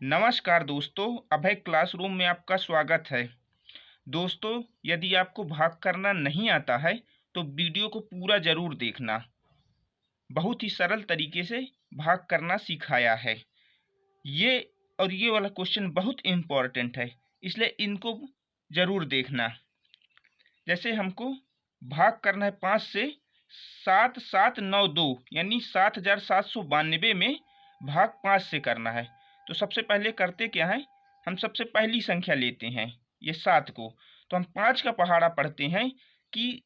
नमस्कार दोस्तों, अभय क्लासरूम में आपका स्वागत है। दोस्तों, यदि आपको भाग करना नहीं आता है तो वीडियो को पूरा ज़रूर देखना। बहुत ही सरल तरीके से भाग करना सिखाया है। ये और ये वाला क्वेश्चन बहुत इम्पोर्टेंट है, इसलिए इनको ज़रूर देखना। जैसे हमको भाग करना है 5 से 7792 यानी 7792 में भाग 5 से करना है। तो सबसे पहले करते क्या है, हम सबसे पहली संख्या लेते हैं ये 7 को। तो हम 5 का पहाड़ा पढ़ते हैं कि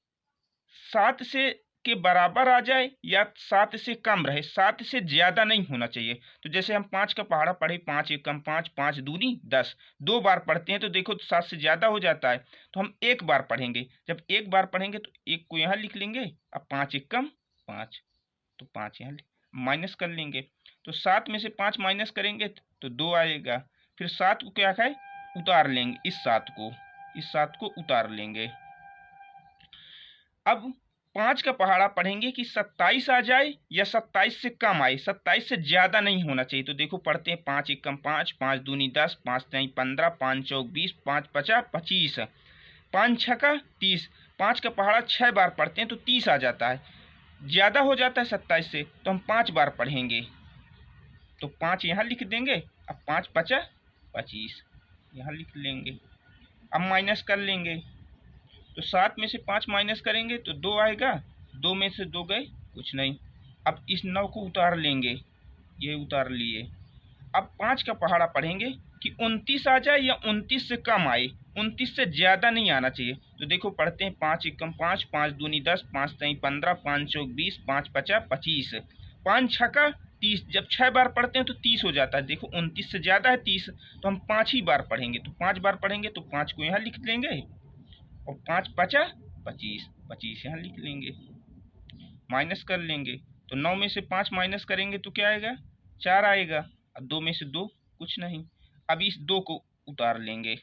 7 से के बराबर आ जाए या 7 से कम रहे, 7 से ज़्यादा नहीं होना चाहिए। तो जैसे हम 5 का पहाड़ा पढ़े, 5 एकम 5, 5 दूनी 10, 2 बार पढ़ते हैं तो देखो 7 से ज़्यादा हो जाता है। तो हम एक बार पढ़ेंगे, जब एक बार पढ़ेंगे तो एक को यहाँ लिख लेंगे। अब 5 एकम 5, तो 5 यहाँ माइनस कर लेंगे। तो 7 में से 5 माइनस करेंगे तो 2 आएगा। फिर 7 को क्या है, उतार लेंगे। इस 7 को उतार लेंगे। अब 5 का पहाड़ा पढ़ेंगे कि 27 आ जाए या 27 से कम आए, 27 से ज़्यादा नहीं होना चाहिए। तो देखो पढ़ते हैं 5 एकम 5, 5 दूनी 10, 5 तीन 15, 5 चौक 20, 5 पचा 25, 5 छक्का 30। 5 का पहाड़ा 6 बार पढ़ते हैं तो 30 आ जाता है। ज़्यादा हो जाता है 27 से, तो हम 5 बार पढ़ेंगे। तो 5 यहाँ लिख देंगे। अब 5 पचा 25 यहाँ लिख लेंगे। अब माइनस कर लेंगे। तो 7 में से 5 माइनस करेंगे तो 2 आएगा। 2 में से 2 गए, कुछ नहीं। अब इस 9 को उतार लेंगे, ये उतार लिए। अब 5 का पहाड़ा पढ़ेंगे कि 29 आ जाए या 29 से कम आए, 29 से ज़्यादा नहीं आना चाहिए। तो देखो पढ़ते हैं 5 एकम 5, 5 दूनी 10, 5 तीन 15, 5 चौक 20, 5 पचा 25, 5 छक्का 30। जब 6 बार पढ़ते हैं तो 30 हो जाता है। देखो 29 से ज़्यादा है 30, तो हम 5 ही बार पढ़ेंगे। तो 5 बार पढ़ेंगे तो 5 को यहाँ लिख देंगे और 5 पचा 25, 25 यहाँ लिख लेंगे। माइनस कर लेंगे। तो 9 में से 5 माइनस करेंगे तो क्या आएगा, 4 आएगा। अब 2 में से 2 कुछ नहीं। अब इस 2 को उतार लेंगे।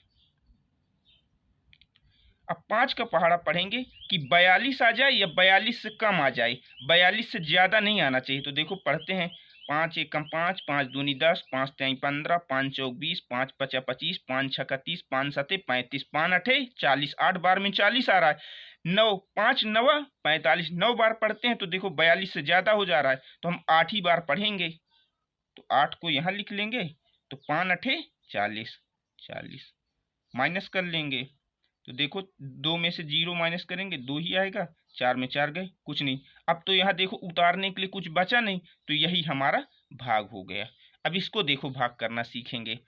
अब 5 का पहाड़ा पढ़ेंगे कि 42 आ जाए या 42 से कम आ जाए, 42 से ज़्यादा नहीं आना चाहिए। तो देखो पढ़ते हैं 5 एकम 5, 5 दूनी 10, 5 तीन 15, 5 चौक 20, 5 पचा 25, 5 छक्का 30, 5 सते 35, 5 अठे 40। 8 बार में 40 आ रहा है। 9 5 नवा 45, 9 बार पढ़ते हैं तो देखो 42 से ज़्यादा हो जा रहा है, तो हम 8 ही बार पढ़ेंगे। तो 8 को यहाँ लिख लेंगे। तो 5 अठे 40, 40 माइनस कर लेंगे। तो देखो 2 में से 0 माइनस करेंगे, 2 ही आएगा। 4 में 4 गए, कुछ नहीं। अब तो यहाँ देखो उतारने के लिए कुछ बचा नहीं, तो यही हमारा भाग हो गया। अब इसको देखो भाग करना सीखेंगे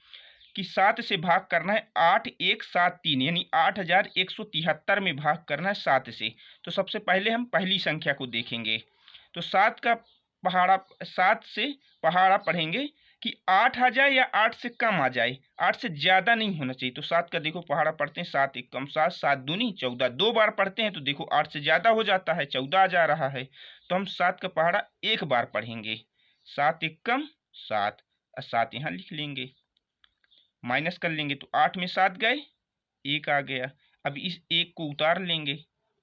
कि 7 से भाग करना है 8173 यानी 8173 में भाग करना है 7 से। तो सबसे पहले हम पहली संख्या को देखेंगे। तो 7 से पहाड़ा पढ़ेंगे कि 8 आ जाए या 8 से कम आ जाए, 8 से ज़्यादा नहीं होना चाहिए। तो 7 का देखो पहाड़ा पढ़ते हैं 7 एकम 7, 7 दूनी 14, 2 बार पढ़ते हैं तो देखो 8 से ज़्यादा हो जाता है, 14 आ जा रहा है। तो हम 7 का पहाड़ा एक बार पढ़ेंगे। 7 एकम 7, 7 यहाँ लिख लेंगे। माइनस कर लेंगे तो 8 में 7 गए, 1 आ गया। अब इस 1 को उतार लेंगे,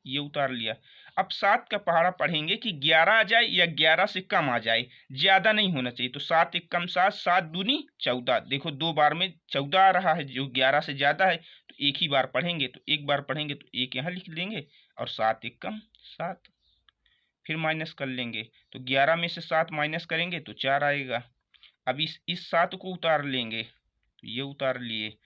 ये उतार लिया। अब 7 का पहाड़ा पढ़ेंगे कि 11 आ जाए या 11 से कम आ जाए, ज़्यादा नहीं होना चाहिए। तो 7 एकम 7, 7 दूनी 14। देखो 2 बार में 14 आ रहा है, जो 11 से ज़्यादा है। तो एक ही बार पढ़ेंगे, तो एक बार पढ़ेंगे तो 1 यहाँ लिख देंगे और 7 एकम 7 फिर माइनस कर लेंगे। तो 11 में से 7 माइनस करेंगे तो 4 आएगा। अब इस 7 को उतार लेंगे, तो ये उतार लिए।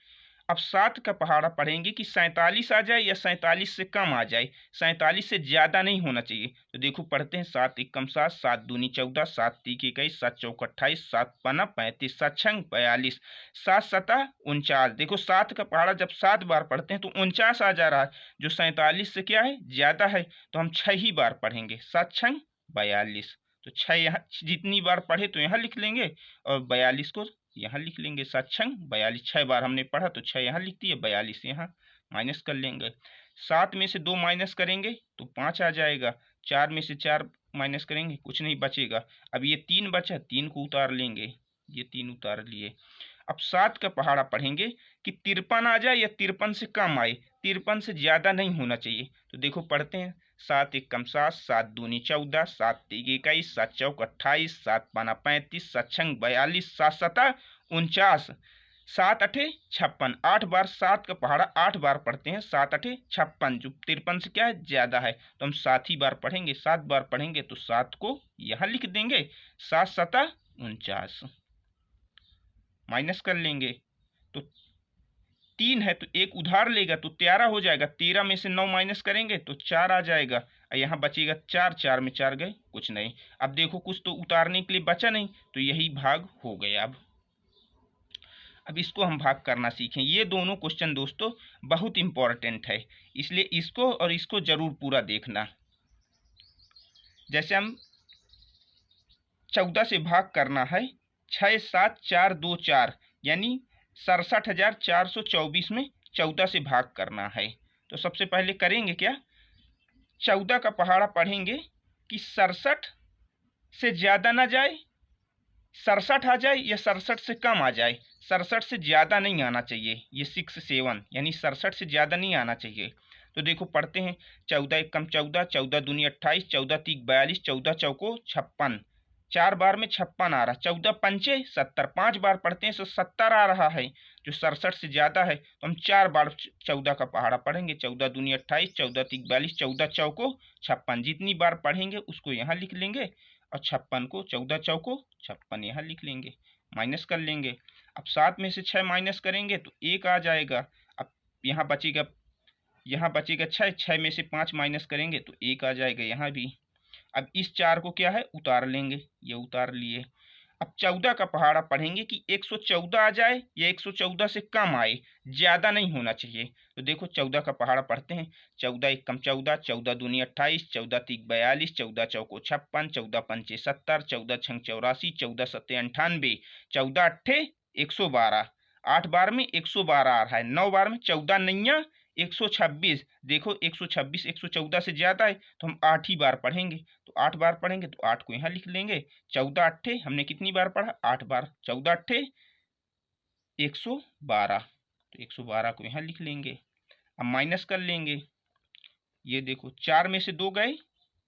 अब 7 का पहाड़ा पढ़ेंगे कि 47 आ जाए या 47 से कम आ जाए, 47 से ज़्यादा नहीं होना चाहिए। तो देखो पढ़ते हैं 7 एकम 7, 7 दूनी 14, 7 तीक 21, 7 चौक 28, 7 पना 35, 7 छंग 42, 7 सता 49। देखो 7 का पहाड़ा जब 7 बार पढ़ते हैं तो 49 आ जा रहा है, जो 47 से क्या है, ज़्यादा है। तो हम 6 ही बार पढ़ेंगे। 7 छंग 42। तो 6 यहाँ जितनी बार पढ़े तो यहाँ लिख लेंगे और 42 को यहाँ लिख लेंगे। 7 छंग 42, 6 बार हमने पढ़ा तो 6 यहाँ लिख दिए, 42 यहाँ माइनस कर लेंगे। 7 में से 2 माइनस करेंगे तो 5 आ जाएगा। 4 में से 4 माइनस करेंगे, कुछ नहीं बचेगा। अब ये 3 बचा, 3 को उतार लेंगे, ये 3 उतार लिए। अब 7 का पहाड़ा पढ़ेंगे कि 53 आ जाए या 53 से कम आए, 53 से ज़्यादा नहीं होना चाहिए। तो देखो पढ़ते हैं 7 एकम 7, 7 दूनी 14, 7 तीक 21, 7 चौक 28, 7 पाना 35, 7 छंग 42, 7 सता 49, 7 अठे 56, 8 बार 7 का पहाड़ा 8 बार पढ़ते हैं, 7 अठे 56, जो 53 से क्या है ज्यादा है, तो हम 7 ही बार पढ़ेंगे, 7 बार पढ़ेंगे तो 7 को यहाँ लिख देंगे, 7 सता 49, माइनस कर लेंगे तो 3 है तो एक उधार लेगा तो 13 हो जाएगा, 13 में से 9 माइनस करेंगे तो 4 आ जाएगा, यहाँ बचेगा 4, 4 में 4 गए कुछ नहीं। अब देखो कुछ तो उतारने के लिए बचा नहीं, तो यही भाग हो गया। अब इसको हम भाग करना सीखें। ये दोनों क्वेश्चन दोस्तों बहुत इंपॉर्टेंट है, इसलिए इसको और इसको जरूर पूरा देखना। जैसे हम 14 से भाग करना है, 6, 7, 4, 2, 4 यानी 67,424 में 14 से भाग करना है। तो सबसे पहले करेंगे क्या, 14 का पहाड़ा पढ़ेंगे कि 67 से ज़्यादा ना जाए, 67 आ जाए या 67 से कम आ जाए, 67 से ज़्यादा नहीं आना चाहिए, ये 6, 7 यानी 67 से ज़्यादा नहीं आना चाहिए। तो देखो पढ़ते हैं, 14 एक कम 14, 14 दूनी 28, 14 तीक 42, 14 चौको 56, 4 बार में 56 आ रहा, 14 पंचे 70, 5 बार पढ़ते हैं तो 70 आ रहा है, जो 67 से ज़्यादा है। तो हम 4 बार 14 का पहाड़ा पढ़ेंगे, 14 दूनी 28, 14 तीक 42, 14 चौको 56, जितनी बार पढ़ेंगे उसको यहाँ लिख लेंगे और 56 को 14 चौको 56 यहाँ लिख लेंगे, माइनस कर लेंगे। अब 7 में से 6 माइनस करेंगे तो 1 आ जाएगा। अब यहाँ बचेगा 6, 6 में से 5 माइनस करेंगे तो 1 आ जाएगा यहाँ भी। अब इस 4 को क्या है उतार लेंगे, ये उतार लिए। अब 14 का पहाड़ा पढ़ेंगे कि 114 आ जाए या 114 से कम आए, ज़्यादा नहीं होना चाहिए। तो देखो 14 का पहाड़ा पढ़ते हैं, 14 एक कम 14, 14 दूनी 28, 14 तीक 42, 14 चौको 56, 14 पंचे 70, 14 छंग 84, 14 सत्ते 98, 14 अट्ठे 112, 8 बार में 112 आ रहा है, 9 बार में 14 नैया 126। देखो 126 114 से ज़्यादा है तो हम 8 ही बार पढ़ेंगे, तो 8 बार पढ़ेंगे तो 8 को यहाँ लिख लेंगे। 14 अट्ठे हमने कितनी बार पढ़ा, 8 बार, 14 अट्ठे 112, तो 112 को यहाँ लिख लेंगे। अब माइनस कर लेंगे, ये देखो 4 में से 2 गए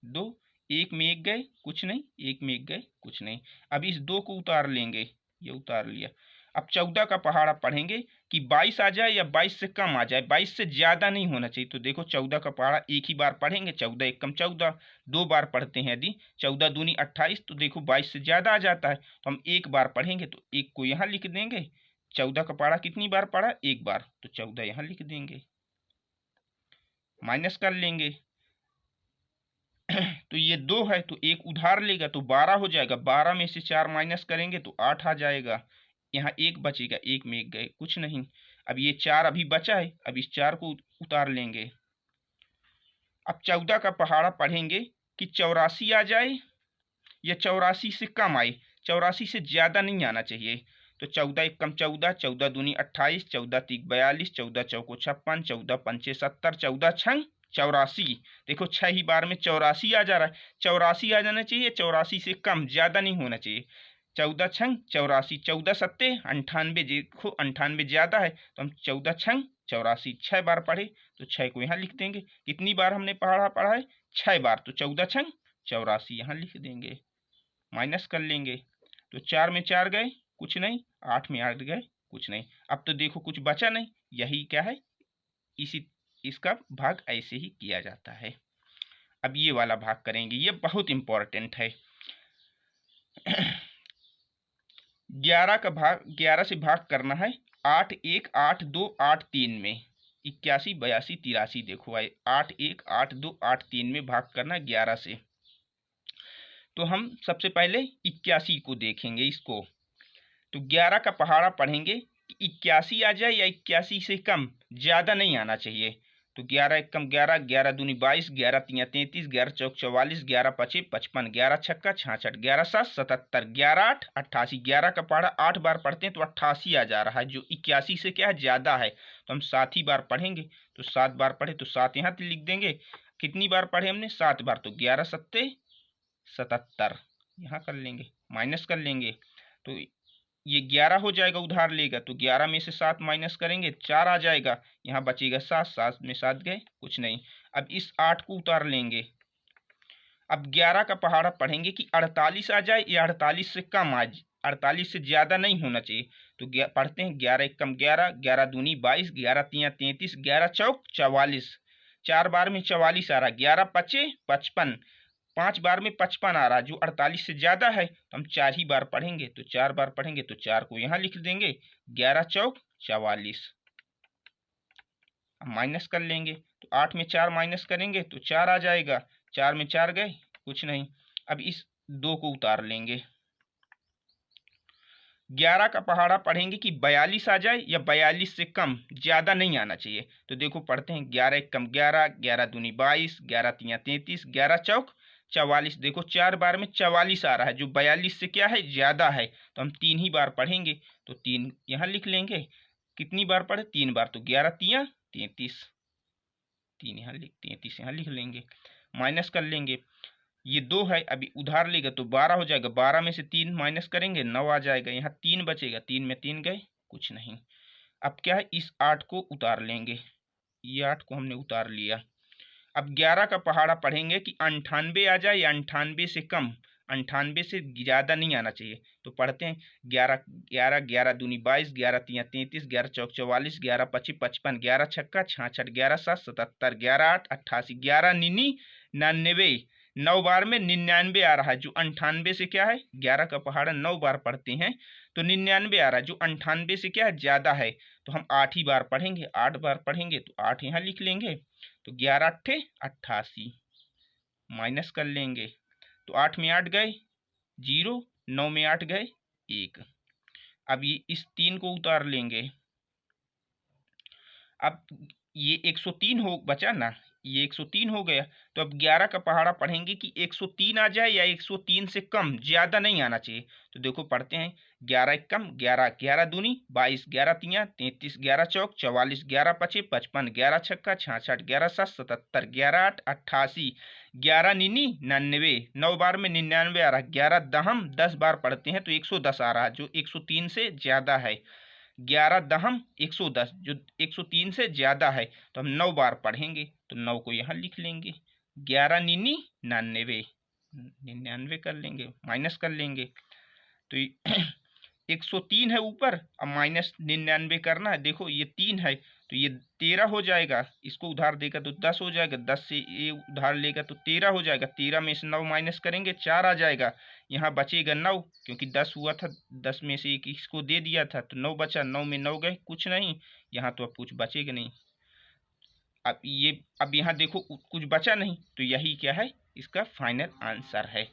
2, 1 में 1 गए कुछ नहीं, 1 में 1 गए कुछ नहीं। अब इस 2 को उतार लेंगे, ये उतार लिया। अब 14 का पहाड़ा पढ़ेंगे कि 22 आ जाए या 22 से कम आ जाए, 22 से ज़्यादा नहीं होना चाहिए। तो देखो 14 का पहाड़ा एक ही बार पढ़ेंगे, 14 एक कम 14, 2 बार पढ़ते हैं यदि, 14 दूनी 28, तो देखो 22 से ज़्यादा आ जाता है तो हम 1 बार पढ़ेंगे, तो 1 को यहाँ लिख देंगे। 14 का पहाड़ा कितनी बार पढ़ा, 1 बार, तो 14 यहाँ लिख देंगे, माइनस कर लेंगे। तो ये 2 है तो एक उधार लेगा तो 12 हो जाएगा, 12 में से 4 माइनस करेंगे तो 8 आ जाएगा, यहाँ 1 बचेगा, 1 में 1 गए कुछ नहीं। अब ये 4 अभी बचा है, अब इस 4 को उतार लेंगे। अब 14 का पहाड़ा पढ़ेंगे कि 84 आ जाए या 84 से कम आए, 84 से ज़्यादा नहीं आना चाहिए। तो 14 एक कम 14, 14 दूनी 28, 14 तीक 42, 14 चौको 56, 14 पंचे 70, 14 छंग 84। देखो 6 ही बार में 84 आ जा रहा है, 84 आ जाना चाहिए, 84 से कम, ज़्यादा नहीं होना चाहिए। 14 छंग 84, 14 सत्ते 98, देखो 98 ज़्यादा है तो हम 14 छंग 84 6 बार पढ़े तो 6 को यहाँ लिख देंगे। कितनी बार हमने पढ़ा है, 6 बार, तो 14 छंग 84 यहाँ लिख देंगे, माइनस कर लेंगे। तो 4 में 4 गए कुछ नहीं, 8 में 8 गए कुछ नहीं। अब तो देखो कुछ बचा नहीं, यही क्या है, इसी इसका भाग ऐसे ही किया जाता है। अब ये वाला भाग करेंगे, ये बहुत इंपॉर्टेंट है। 11 का भाग, 11 से भाग करना है, 8 1 8 2 8 3 में, 81 82 83, देखो भाई 8 1 8 2 8 3 में भाग करना है 11 से। तो हम सबसे पहले 81 को देखेंगे इसको, तो 11 का पहाड़ा पढ़ेंगे कि 81 आ जाए या 81 से कम, ज़्यादा नहीं आना चाहिए। तो 11 एक कम 11, 11 दूनी 22, 11 तिया 33, 11 चौक 44, 11 पचे 55, 11 छक्का 66, 11 7 77, 11 8 88। 11 का पहाड़ा 8 बार पढ़ते हैं तो 88 आ जा रहा है, जो 81 से क्या है ज़्यादा है, तो हम 7 ही बार पढ़ेंगे। तो 7 बार पढ़े तो 7 यहाँ लिख देंगे। कितनी बार पढ़े हमने, 7 बार, तो 11 सत्ते 77 यहाँ कर लेंगे, माइनस कर लेंगे। तो ये 11 हो जाएगा, उधार लेगा तो 11 में से 7 माइनस करेंगे 4 आ जाएगा, यहाँ बचेगा 7, 7 में 7 गए कुछ नहीं। अब इस 8 को उतार लेंगे। अब 11 का पहाड़ा पढ़ेंगे कि 48 आ जाए या 48 से कम आ जाए, 48 से ज़्यादा नहीं होना चाहिए। तो पढ़ते हैं 11 एकम 11, 11 दूनी 22, 11 तिया 33, 11 चौक 44। 4 बार में 44 आ रहा, 11 पचे 55, 5 बार में 55 आ रहा, जो 48 से ज़्यादा है तो हम 4 ही बार पढ़ेंगे, तो 4 बार पढ़ेंगे तो 4 को यहाँ लिख देंगे, 11 चौक 44। माइनस कर लेंगे तो 8 में 4 माइनस करेंगे तो 4 आ जाएगा, 4 में 4 गए कुछ नहीं। अब इस 2 को उतार लेंगे। 11 का पहाड़ा पढ़ेंगे कि 42 आ जाए या 42 से कम, ज़्यादा नहीं आना चाहिए। तो देखो पढ़ते हैं 11 एकम 11, 11 दूनी 22, 11 तिया 33, 11 चौक 44। देखो 4 बार में 44 आ रहा है, जो 42 से क्या है, ज़्यादा है, तो हम 3 ही बार पढ़ेंगे, तो 3 यहाँ लिख लेंगे। कितनी बार पढ़े, 3 बार, तो 11 तिया 33, 3 यहाँ 33 यहाँ लिख लेंगे। माइनस कर लेंगे, ये 2 है, अभी उधार लेगा तो 12 हो जाएगा, 12 में से 3 माइनस करेंगे 9 आ जाएगा, यहाँ 3 बचेगा, 3 में 3 गए कुछ नहीं। अब क्या है, इस 8 को उतार लेंगे, ये 8 को हमने उतार लिया। अब 11 का पहाड़ा पढ़ेंगे कि 98 आ जाए या 98 से कम, 98 से ज़्यादा नहीं आना चाहिए। तो पढ़ते हैं 11 11, 11 दूनी 22, 11 तिया 33, 11 चौक 44, 11 पची 55, 11 छक्का 66, 11 7 77, 11 8 88, 11 निनी 99, 9 बार में 99 आ रहा है, जो 98 से क्या है, 11 का पहाड़ा 9 बार पढ़ते हैं तो 99 आ रहा है, जो 98 से क्या है, ज़्यादा है, तो हम 8 ही बार पढ़ेंगे, 8 बार पढ़ेंगे तो 8 यहाँ लिख लेंगे। तो 11 अट्ठे 88, माइनस कर लेंगे, तो 8 में 8 गए 0, 9 में 8 गए 1। अब ये इस 3 को उतार लेंगे। अब ये 103 हो बचा ना, ये 103 हो गया। तो अब 11 का पहाड़ा पढ़ेंगे कि 103 आ जाए या 103 से कम, ज़्यादा नहीं आना चाहिए। तो देखो पढ़ते हैं 11 एकम 11, 11 दूनी 22, 11 तिया 33, 11 चौक 44, 11 पचे 55, 11 छक्का 66, 11 7 77, 11 8 88, 11 निनी 99, 9 बार में 99 आ रहा है, 11 दहम 10 बार पढ़ते हैं तो 110 आ रहा है, जो 103 से ज़्यादा है। 11 दहम 110, जो 103 से ज़्यादा है, तो हम 9 बार पढ़ेंगे, तो 9 को यहाँ लिख लेंगे। 11 निनी 99, 99 कर लेंगे, माइनस कर लेंगे, तो 103 है ऊपर, अब माइनस 99 करना है। देखो ये 3 है तो ये 13 हो जाएगा, इसको उधार देगा तो 10 हो जाएगा, 10 से ये उधार लेगा तो 13 हो जाएगा, 13 में से 9 माइनस करेंगे 4 आ जाएगा, यहाँ बचेगा 9, क्योंकि 10 हुआ था, 10 में से एक इसको दे दिया था तो 9 बचा, 9 में 9 गए कुछ नहीं, यहाँ तो अब कुछ बचेगा नहीं। अब यहाँ देखो कुछ बचा नहीं, तो यही क्या है, इसका फाइनल आंसर है।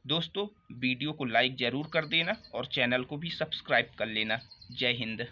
दोस्तों वीडियो को लाइक ज़रूर कर देना और चैनल को भी सब्सक्राइब कर लेना। जय हिंद।